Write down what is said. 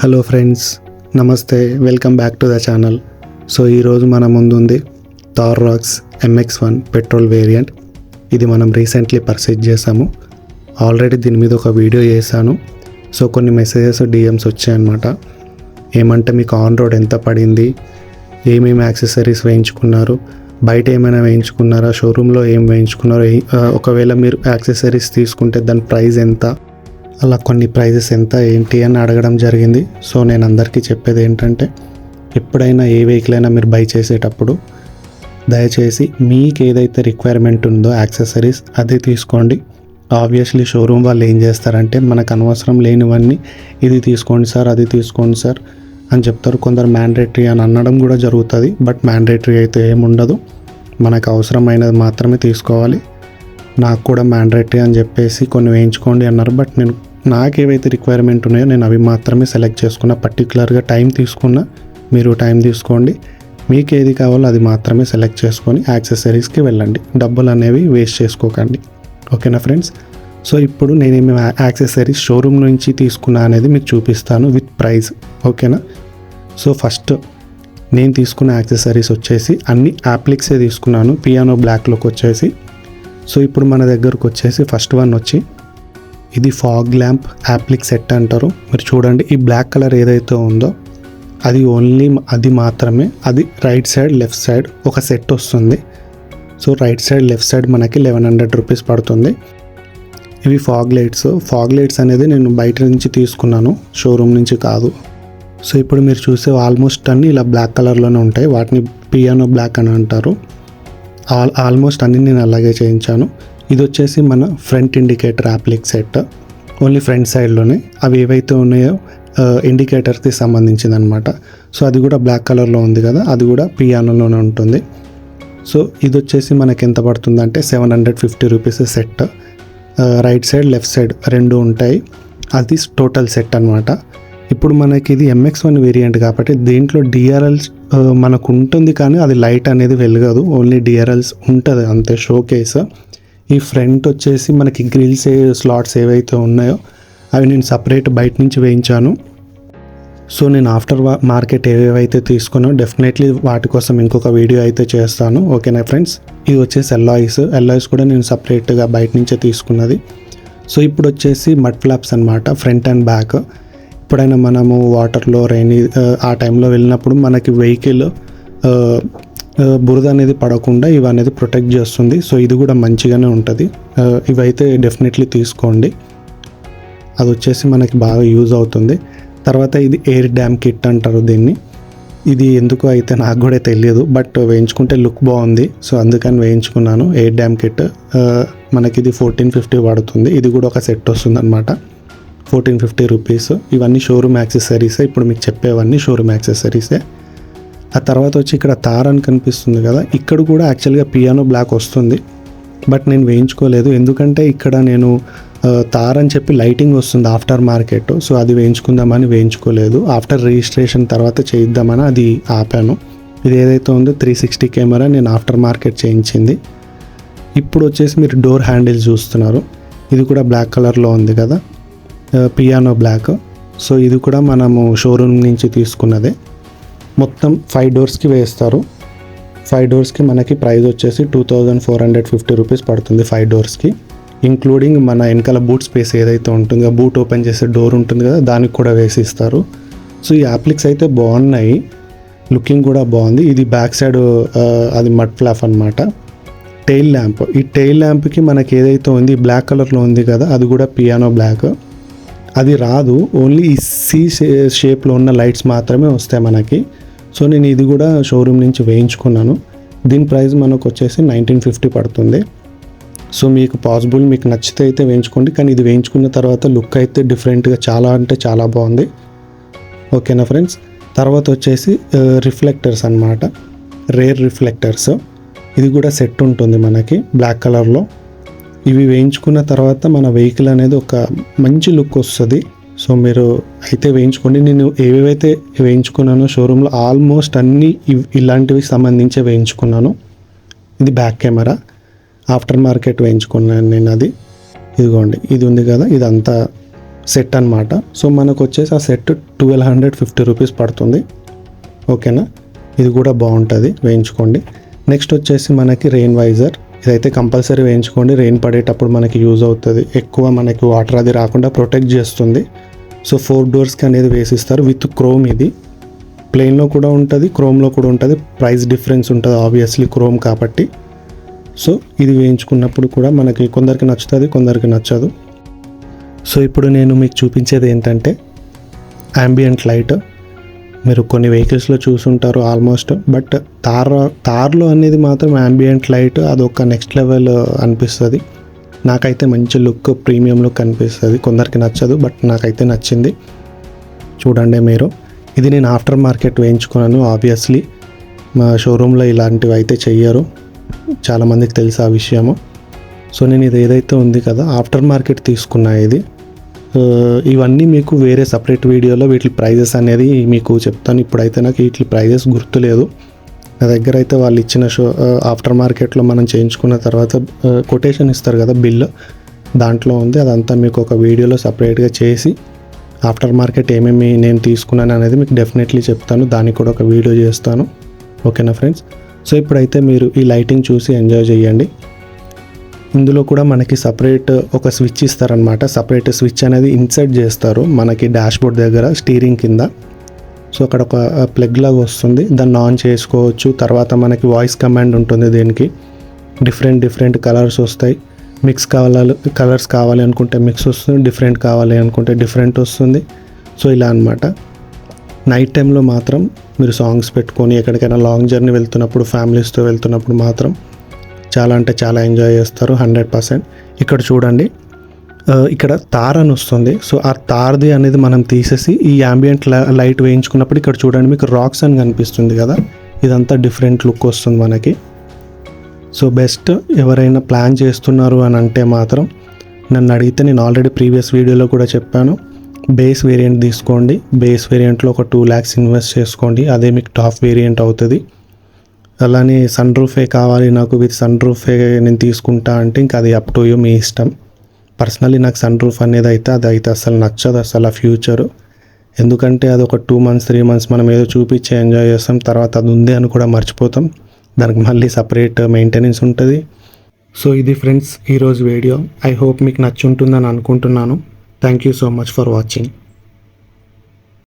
Hello friends, నమస్తే. Welcome back to the channel. So ఈరోజు మన ముందుంది Thar racks MX-1 petrol variant. ఇది మనం రీసెంట్లీ పర్చేజ్ చేసాము. ఆల్రెడీ దీని మీద ఒక వీడియో చేశాను. సో కొన్ని మెసేజెస్ DMs వచ్చాయన్నమాట. ఏమంటే మీకు ఆన్ రోడ్ ఎంత పడింది, ఏమేమి యాక్సెసరీస్ వేయించుకున్నారు, బయట ఏమైనా వేయించుకున్నారా, షోరూంలో ఏం వేయించుకున్నారో, ఒకవేళ మీరు యాక్సెసరీస్ తీసుకుంటే దాని ప్రైస్ ఎంత, అలా కొన్ని ప్రైజెస్ ఎంత ఏంటి అని అడగడం జరిగింది. సో నేను అందరికీ చెప్పేది ఏంటంటే, ఎప్పుడైనా ఏ వెహికల్ అయినా మీరు బై చేసేటప్పుడు దయచేసి మీకు ఏదైతే రిక్వైర్మెంట్ ఉందో యాక్సెసరీస్ అది తీసుకోండి. ఆబ్వియస్లీ షోరూమ్ వాళ్ళు ఏం చేస్తారంటే, మనకు అనవసరం లేనివన్నీ ఇది తీసుకోండి సార్, అది తీసుకోండి సార్ అని చెప్తారు. కొందరు మ్యాండేటరీ అని అనడం కూడా జరుగుతుంది. బట్ మ్యాండేటరీ అయితే ఏముండదు, మనకు అవసరమైనది మాత్రమే తీసుకోవాలి. నాకు కూడా మ్యాండేటరీ అని చెప్పేసి కొన్ని వేయించుకోండి అన్నారు. బట్ నేను నాకు ఏవైతే రిక్వైర్మెంట్ ఉన్నాయో నేను అవి మాత్రమే సెలెక్ట్ చేసుకున్నా. పర్టికులర్గా టైం తీసుకున్నా, మీరు టైం తీసుకోండి. మీకు ఏది కావాలో అది మాత్రమే సెలెక్ట్ చేసుకొని యాక్సెసరీస్కి వెళ్ళండి. డబ్బులు అనేవి వేస్ట్ చేసుకోకండి. ఓకేనా ఫ్రెండ్స్? సో ఇప్పుడు నేనేమి యాక్సెసరీస్ షోరూమ్ నుంచి తీసుకున్నా అనేది మీకు చూపిస్తాను విత్ ప్రైస్. ఓకేనా? సో ఫస్ట్ నేను తీసుకున్న యాక్సెసరీస్ వచ్చేసి అన్ని యాప్లిక్సే తీసుకున్నాను. పియానో బ్లాక్లోకి వచ్చేసి. సో ఇప్పుడు మన దగ్గరకు వచ్చేసి ఫస్ట్ వన్ వచ్చి ఇది ఫాగ్ ల్యాంప్ యాప్లిక్ సెట్ అంటారు. మీరు చూడండి, ఈ బ్లాక్ కలర్ ఏదైతే ఉందో అది ఓన్లీ అది మాత్రమే. అది రైట్ సైడ్ లెఫ్ట్ సైడ్ ఒక సెట్ వస్తుంది. So right side left side మనకి 1100 రూపీస్ పడుతుంది. ఇవి ఫాగ్ లైట్స్ అనేది నేను బయట నుంచి తీసుకున్నాను, షోరూమ్ నుంచి కాదు. సో ఇప్పుడు మీరు చూసే ఆల్మోస్ట్ అన్నీ ఇలా బ్లాక్ కలర్లోనే ఉంటాయి. వాటిని పియానో బ్లాక్ అని అంటారు. ఆల్మోస్ట్ అన్ని నేను అలాగే చేయించాను. ఇది వచ్చేసి మన front indicator applique set, only front సైడ్లోనే. అవి ఏవైతే ఉన్నాయో ఇండికేటర్కి సంబంధించింది అనమాట. సో అది కూడా బ్లాక్ కలర్లో ఉంది కదా, అది కూడా పియానోలోనే ఉంటుంది. సో ఇది వచ్చేసి మనకి ఎంత పడుతుందంటే 750 rupees set. Right side left side రెండు ఉంటాయి. అది టోటల్ సెట్ అనమాట. ఇప్పుడు మనకి ఇది MX-1 వేరియంట్ కాబట్టి దీంట్లో DRLs మనకు ఉంటుంది, కానీ అది లైట్ అనేది వెలగదు. ఓన్లీ DRLs ఉంటుంది అంతే, షో కేస్. ఈ ఫ్రంట్ వచ్చేసి మనకి గ్రిల్స్ స్లాట్స్ ఏవైతే ఉన్నాయో అవి నేను సపరేట్ బయట నుంచి వేయించాను. సో నేను ఆఫ్టర్ మార్కెట్ ఏవేవైతే తీసుకున్నా డెఫినెట్లీ వాటి కోసం ఇంకొక వీడియో అయితే చేస్తాను. ఓకేనా ఫ్రెండ్స్? ఇది వచ్చేసి ఎల్లాయిస్ కూడా నేను సపరేట్గా బయట నుంచే తీసుకున్నది. సో ఇప్పుడు వచ్చేసి మడ్ ఫ్లాప్స్ అనమాట, ఫ్రంట్ అండ్ బ్యాక్. ఎప్పుడైనా మనము వాటర్లో రైనీ ఆ టైంలో వెళ్ళినప్పుడు మనకి వెహికల్ బురద అనేది పడకుండా ఇవి అనేది ప్రొటెక్ట్ చేస్తుంది. సో ఇది కూడా మంచిగానే ఉంటుంది. ఇవైతే డెఫినెట్లీ తీసుకోండి, అది వచ్చేసి మనకి బాగా యూజ్ అవుతుంది. తర్వాత ఇది ఎయిర్ డ్యామ్ కిట్ అంటారు దీన్ని. ఇది ఎందుకు అయితే నాకు కూడా తెలియదు, బట్ వేయించుకుంటే లుక్ బాగుంది, సో అందుకని వేయించుకున్నాను. ఎయిర్ డ్యామ్ కిట్ మనకి ఇది 1450 పడుతుంది. ఇది కూడా ఒక సెట్ వస్తుంది అనమాట, 1450 రూపీస్. ఇవన్నీ షోరూమ్ యాక్సెసరీసే, ఇప్పుడు మీకు చెప్పేవన్నీ షోరూమ్ యాక్సెసరీసే. ఆ తర్వాత వచ్చి ఇక్కడ తార్ అని కనిపిస్తుంది కదా, ఇక్కడ కూడా యాక్చువల్గా పియానో బ్లాక్ వస్తుంది, బట్ నేను వేయించుకోలేదు. ఎందుకంటే ఇక్కడ నేను తార్ అని చెప్పి లైటింగ్ వస్తుంది ఆఫ్టర్ మార్కెట్, సో అది వేయించుకుందామని వేయించుకోలేదు. ఆఫ్టర్ రిజిస్ట్రేషన్ తర్వాత చేయిద్దామని అది ఆపాను. ఇది ఏదైతే ఉందో 360 కెమెరా నేను ఆఫ్టర్ మార్కెట్ చేయించింది. ఇప్పుడు వచ్చేసి మీరు డోర్ హ్యాండిల్ చూస్తున్నారు, ఇది కూడా బ్లాక్ కలర్లో ఉంది కదా, పియానో బ్లాక్. సో ఇది కూడా మనము షోరూమ్ నుంచి తీసుకున్నదే. మొత్తం 5 డోర్స్కి వేస్తారు. 5 డోర్స్కి మనకి ప్రైస్ వచ్చేసి 2450 రూపీస్ పడుతుంది 5 డోర్స్కి, ఇంక్లూడింగ్ మన వెనకాల బూట్ స్పేస్ ఏదైతే ఉంటుందో, బూట్ ఓపెన్ చేసే డోర్ ఉంటుంది కదా, దానికి కూడా వేసి ఇస్తారు. సో ఈ యాప్లిక్స్ అయితే బాగున్నాయి, లుకింగ్ కూడా బాగుంది. ఇది బ్యాక్ సైడ్ అది మడ్ ఫ్లాప్ అనమాట. టెయిల్ ల్యాంప్, ఈ టెయిల్ ల్యాంప్కి మనకి ఏదైతే ఉంది బ్లాక్ కలర్లో ఉంది కదా, అది కూడా పియానో బ్లాక్. అది రాదు, ఓన్లీ ఈ C షేప్లో ఉన్న లైట్స్ మాత్రమే వస్తాయి మనకి. సో నేను ఇది కూడా షోరూమ్ నుంచి వేయించుకున్నాను. దీని ప్రైస్ మనకు వచ్చేసి 1950 పడుతుంది. సో మీకు పాసిబుల్ మీకు నచ్చితే అయితే వేయించుకోండి, కానీ ఇది వేయించుకున్న తర్వాత లుక్ అయితే డిఫరెంట్గా చాలా అంటే చాలా బాగుంది. ఓకేనా ఫ్రెండ్స్? తర్వాత వచ్చేసి రిఫ్లెక్టర్స్ అనమాట, రేర్ రిఫ్లెక్టర్స్. ఇది కూడా సెట్ ఉంటుంది మనకి బ్లాక్ కలర్లో. ఇవి వేయించుకున్న తర్వాత మన వెహికల్ అనేది ఒక మంచి లుక్ వస్తుంది. సో మీరు అయితే వేయించుకోండి. నేను ఏవేవైతే వేయించుకున్నానో షోరూంలో ఆల్మోస్ట్ అన్నీ ఇలాంటివి సంబంధించి వేయించుకున్నాను. ఇది బ్యాక్ కెమెరా, ఆఫ్టర్ మార్కెట్ వేయించుకున్నాను నేను. అది ఇదిగోండి, ఇది ఉంది కదా, ఇదంతా సెట్ అనమాట. సో మనకు వచ్చేసి ఆ సెట్ 1250 రూపీస్ పడుతుంది. ఓకేనా, ఇది కూడా బాగుంటుంది, వేయించుకోండి. నెక్స్ట్ వచ్చేసి మనకి రెయిన్ వైజర్. ఇదైతే కంపల్సరీ వేయించుకోండి, రెయిన్ పడేటప్పుడు మనకి యూజ్ అవుతుంది. ఎక్కువ మనకి వాటర్ అది రాకుండా ప్రొటెక్ట్ చేస్తుంది. సో 4 డోర్స్కి అనేది వేసిస్తారు విత్ క్రోమ్. ఇది ప్లెయిన్లో కూడా ఉంటుంది, క్రోమ్లో కూడా ఉంటుంది. ప్రైస్ డిఫరెన్స్ ఉంటుంది ఆబ్వియస్లీ, క్రోమ్ కాబట్టి. సో ఇది వేయించుకున్నప్పుడు కూడా మనకి కొందరికి నచ్చుతుంది, కొందరికి నచ్చదు. సో ఇప్పుడు నేను మీకు చూపించేది ఏంటంటే యాంబియంట్ లైట్. మీరు కొన్ని వెహికల్స్లో చూసుంటారు ఆల్మోస్ట్, బట్ తార్లో అనేది మాత్రం యాంబియంట్ లైట్ అదొక నెక్స్ట్ లెవెల్ అనిపిస్తుంది. నాకైతే మంచి లుక్, ప్రీమియం లుక్ అనిపిస్తుంది. కొందరికి నచ్చదు, బట్ నాకైతే నచ్చింది. చూడండి మీరు, ఇది నేను ఆఫ్టర్ మార్కెట్ వేయించుకున్నాను. ఆబ్వియస్లీ మా షోరూంలో ఇలాంటివి అయితే చెయ్యరు, చాలామందికి తెలుసు ఆ విషయము. సో నేను ఇది ఏదైతే ఉంది కదా ఆఫ్టర్ మార్కెట్ తీసుకున్నా. ఇది ఇవన్నీ మీకు వేరే సపరేట్ వీడియోలో వీటి ప్రైజెస్ అనేది మీకు చెప్తాను. ఇప్పుడైతే నాకు వీటి ప్రైజెస్ గుర్తులేదు. నా దగ్గర అయితే వాళ్ళు ఇచ్చిన ఆఫ్టర్ మార్కెట్లో మనం చేయించుకున్న తర్వాత కొటేషన్ ఇస్తారు కదా, బిల్, దాంట్లో ఉంది. అదంతా మీకు ఒక వీడియోలో సపరేట్గా చేసి ఆఫ్టర్ మార్కెట్ ఏమేమి నేను తీసుకున్నాను అనేది మీకు డెఫినెట్లీ చెప్తాను. దానికి కూడా ఒక వీడియో చేస్తాను. ఓకేనా ఫ్రెండ్స్? సో ఇప్పుడైతే మీరు ఈ లైటింగ్ చూసి ఎంజాయ్ చేయండి. ఇందులో కూడా మనకి సపరేట్ ఒక స్విచ్ ఇస్తారనమాట. సపరేట్ స్విచ్ అనేది ఇన్సర్ట్ చేస్తారు మనకి డాష్బోర్డ్ దగ్గర, స్టీరింగ్ కింద. సో అక్కడ ఒక ప్లగ్ లాగా వస్తుంది, దాన్ని ఆన్ చేసుకోవచ్చు. తర్వాత మనకి వాయిస్ కమాండ్ ఉంటుంది. దీనికి డిఫరెంట్ కలర్స్ వస్తాయి. కలర్స్ కావాలి అనుకుంటే మిక్స్ వస్తుంది, డిఫరెంట్ కావాలి అనుకుంటే డిఫరెంట్ వస్తుంది. సో ఇలా అనమాట. నైట్ టైంలో మాత్రం మీరు సాంగ్స్ పెట్టుకొని ఎక్కడికైనా లాంగ్ జర్నీ వెళ్తున్నప్పుడు, ఫ్యామిలీస్తో వెళ్తున్నప్పుడు మాత్రం చాలా అంటే చాలా ఎంజాయ్ చేస్తారు 100%. ఇక్కడ చూడండి, ఇక్కడ తార్ అని వస్తుంది. సో ఆ తార్ది అనేది మనం తీసేసి ఈ యాంబియంట్ లైట్ వేయించుకున్నప్పుడు ఇక్కడ చూడండి మీకు రాక్స్ అని కనిపిస్తుంది కదా, ఇదంతా డిఫరెంట్ లుక్ వస్తుంది మనకి. సో బెస్ట్ ఎవరైనా ప్లాన్ చేస్తున్నారు అని అంటే మాత్రం నన్ను అడిగితే నేను ఆల్రెడీ ప్రీవియస్ వీడియోలో కూడా చెప్పాను, బేస్ వేరియంట్ తీసుకోండి. బేస్ వేరియంట్లో ఒక 2 lakhs ఇన్వెస్ట్ చేసుకోండి, అదే మీకు టాప్ వేరియంట్ అవుతుంది. అలానే సన్ రూఫే కావాలి నాకు, విత్ సన్ రూఫే నేను తీసుకుంటా అంటే ఇంకా అది అప్ టు యూ, మీ ఇష్టం. పర్సనలీ నాకు సన్ రూఫ్ అనేది అయితే అసలు నచ్చదు అసలు ఆ ఫ్యూచరు. ఎందుకంటే అది ఒక 2 months 3 months మనం ఏదో చూపించి ఎంజాయ్ చేస్తాం, తర్వాత అది ఉంది అని కూడా మర్చిపోతాం. దానికి మళ్ళీ సపరేట్ మెయింటెనెన్స్ ఉంటుంది. సో ఇది ఫ్రెండ్స్ ఈరోజు వీడియో. ఐ హోప్ మీకు నచ్చి ఉంటుందని అనుకుంటున్నాను. Thank you so much for watching.